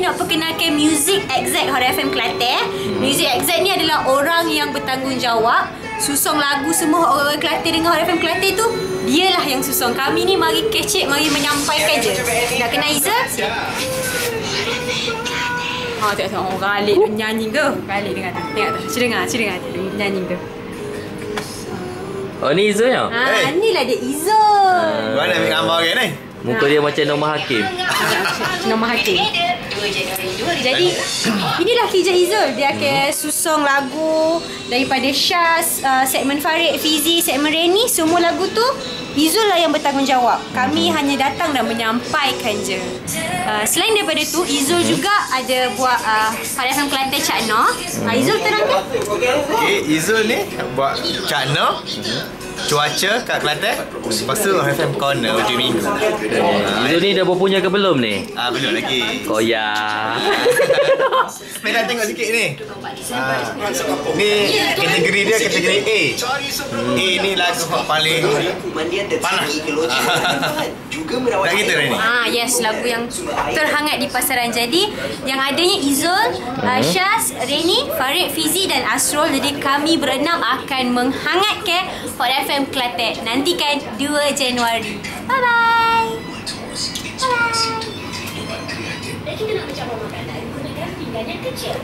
nak perkenalkan Music Exact Hot FM Kelantan. Music Exact ni adalah orang yang bertanggungjawab susung lagu semua orang-orang Kelantan dengan Hot FM Kelantan tu. Dialah yang susung. Kami ni mari kecek, mari menyampaikan je. Nak kenal Izzah? Tengok orang Alik tu nyanyi ke? Alik dengar tu. Tengok tu. Dengar nyanyi tu. Oh ni Izzah ya? Inilah dia Izzah. Mana ambil gambar kan ni? Muka dia macam Norma Hakim. Norma Hakim. Jadi inilah kerja Izzul. Dia akan susung lagu daripada Syaz, segmen Farid, Fizi, segmen Reni. Semua lagu tu Izzul lah yang bertanggungjawab. Kami hanya datang dan menyampaikan je. Selain daripada tu, Izzul juga ada buat Hot FM Kelantan Cakna. Izzul terangkan. Izzul ni buat Cakna, cuaca kat Kelantan. Lepas tu FM Corner hujung minggu. Izzul ni dah berpunya ke belum ni? Belum lagi. Koyak. Mereka tengok sikit ni. Ni kategori dia kategori A. A ni lagu paling panas. Tak gitu ni. Yes, lagu yang terhangat di pasaran. Jadi yang adanya Izzul, Syaz, Reni, Farid, Fizi dan Asrul. Jadi kami berenam akan menghangatkan Hot FM Kelantan. Nantikan 2 Januari. Bye bye. Bye. Dan kita nak mencabar makanan gunakan pinggan yang kecil.